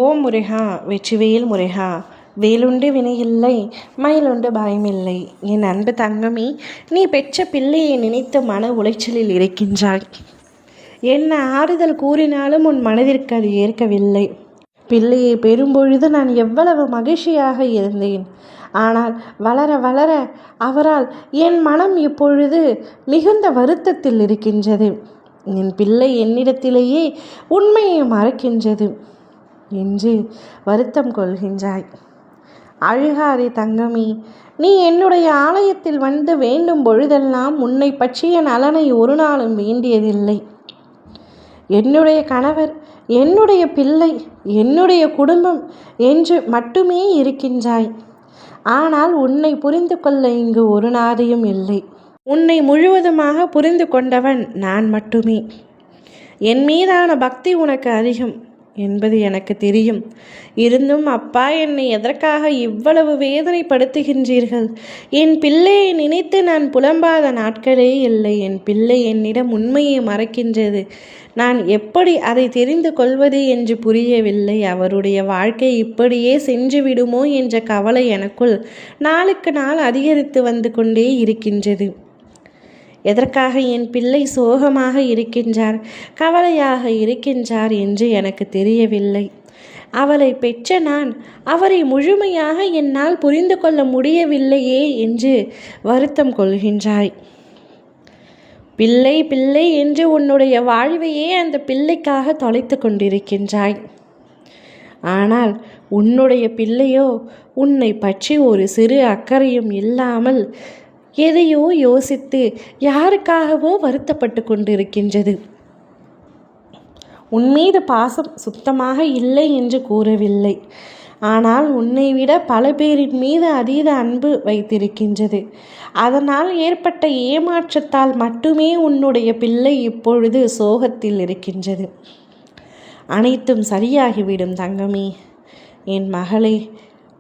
ஓம் முருகா வெற்றிவேல் முருகா. வேலுண்டு வினையில்லை, மயிலுண்டு பயமில்லை. என் அன்பு தங்கமே, நீ பெற்ற பிள்ளையை நினைத்து மன உளைச்சலில் இருக்கின்றாய். என்ன ஆறுதல் கூறினாலும் உன் மனதிற்கு அது ஏற்கவில்லை. பிள்ளையை பெறும்பொழுது நான் எவ்வளவு மகிழ்ச்சியாக இருந்தேன். ஆனால் வளர வளர அவரால் என் மனம் இப்பொழுது மிகுந்த வருத்தத்தில் இருக்கின்றது. என் பிள்ளை என்னிடத்திலேயே உண்மையை மறக்கின்றது என்று வருத்தம் கொள்கின்றாய். அழுகாதே தங்கமே, நீ என்னுடைய ஆலயத்தில் வந்து வேண்டும் பொழுதெல்லாம் உன்னை பற்றிய நலனை ஒரு நாளும் வேண்டியதில்லை. என்னுடைய கணவர், என்னுடைய பிள்ளை, என்னுடைய குடும்பம் என்று மட்டுமே இருக்கின்றாய். ஆனால் உன்னை புரிந்து கொள்ள இங்கு ஒரு நாதையும் இல்லை. உன்னை முழுவதுமாக புரிந்து கொண்டவன் நான் மட்டுமே. என் மீதான பக்தி உனக்கு அதிகம் என்பது எனக்கு தெரியும். இருந்தும் அப்பா, என்னை எதற்காக இவ்வளவு வேதனைப்படுத்துகின்றீர்கள்? என் பிள்ளையை நினைத்து நான் புலம்பாத நாட்களே இல்லை. என் பிள்ளை என்னிடம் உண்மையை மறக்கின்றது. நான் எப்படி அதை தெரிந்து கொள்வது என்று புரியவில்லை. அவருடைய வாழ்க்கை இப்படியே சென்று விடுமோ என்ற கவலை எனக்குள் நாளுக்கு நாள் அதிகரித்து வந்து கொண்டே இருக்கின்றது. எதற்காக என் பிள்ளை சோகமாக இருக்கின்றார், கவலையாக இருக்கின்றார் என்று எனக்கு தெரியவில்லை. அவளை பெற்ற நான் அவரை முழுமையாக என்னால் புரிந்து கொள்ள முடியவில்லையே என்று வருத்தம் கொள்கின்றாய். பிள்ளை பிள்ளை என்று உன்னுடைய வாழ்வையே அந்த பிள்ளைக்காக தொலைத்து கொண்டிருக்கின்றாய். ஆனால் உன்னுடைய பிள்ளையோ உன்னை பற்றி ஒரு சிறு அக்கறையும் இல்லாமல் எதையோ யோசித்து யாருக்காகவோ வருத்தப்பட்டு கொண்டிருக்கின்றது. உன்மீது பாசம் சுத்தமாக இல்லை என்று கூறவில்லை. ஆனால் உன்னை விட பல பேரின் மீது அதீத அன்பு வைத்திருக்கின்றது. அதனால் ஏற்பட்ட ஏமாற்றத்தால் மட்டுமே உன்னுடைய பிள்ளை இப்பொழுது சோகத்தில் இருக்கின்றது. அனைத்தும் சரியாகிவிடும் தங்கமே. என் மகளே,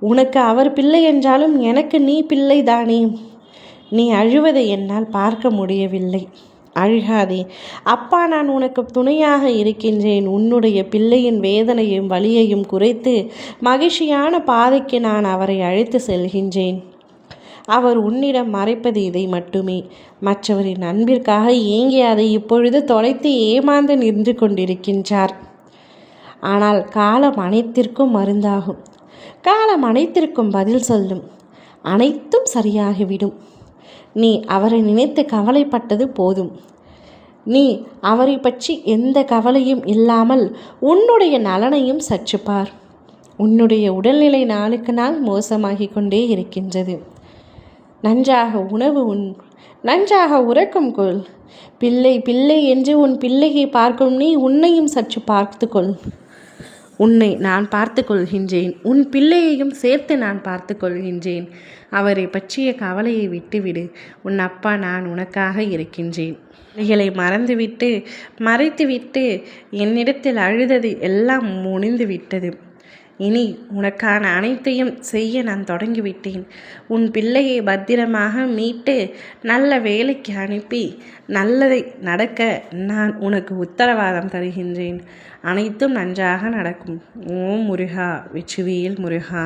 உனக்கு அவர் பிள்ளை என்றாலும் எனக்கு நீ பிள்ளைதானே. நீ அழுவதை என்னால் பார்க்க முடியவில்லை. அழுகாதே அப்பா, நான் உனக்கு துணையாக இருக்கின்றேன். உன்னுடைய பிள்ளையின் வேதனையும் வலியையும் குறைத்து மகிழ்ச்சியான பாதைக்கு நான் அவரை அழைத்து செல்கின்றேன். அவர் உன்னிடம் மறைப்பது இதை மட்டுமே. மற்றவரின் அன்பிற்காக ஏங்கி அதை இப்பொழுது தொலைத்து ஏமாந்து நின்று கொண்டிருக்கின்றார். ஆனால் காலம் அனைத்திற்கும் மருந்தாகும். காலம் அனைத்திற்கும் பதில் சொல்லும். அனைத்தும் சரியாகிவிடும். நீ அவரை நினைத்து கவலைப்பட்டது போதும். நீ அவரை பற்றி எந்த கவலையும் இல்லாமல் உன்னுடைய நலனையும் சற்று பார். உன்னுடைய உடல்நிலை நாளுக்கு நாள் மோசமாகி கொண்டே இருக்கின்றது. நன்றாக உணவு உண், நன்றாக உறக்கம் கொள். பிள்ளை பிள்ளை என்று உன் பிள்ளையை பார்க்கும் நீ உன்னையும் சற்று பார்த்துக்கொள். உன்னை நான் பார்த்து கொள்கின்றேன். உன் பிள்ளையையும் சேர்த்து நான் பார்த்து கொள்கின்றேன். அவரை பற்றிய கவலையை விட்டுவிடு. உன் அப்பா நான் உனக்காக இருக்கின்றேன். பிள்ளைகளை மறைத்துவிட்டு என்னிடத்தில் அழுதது எல்லாம் முடிந்து விட்டது. இனி உனக்கான அனைத்தையும் செய்ய நான் தொடங்கிவிட்டேன். உன் பிள்ளையை பத்திரமாக மீட்டு நல்ல வேலைக்கு அனுப்பி நல்லதை நடக்க நான் உனக்கு உத்தரவாதம் தருகின்றேன். அனைத்தும் நன்றாக நடக்கும். ஓம் முருகா வெற்றிவேல் முருகா.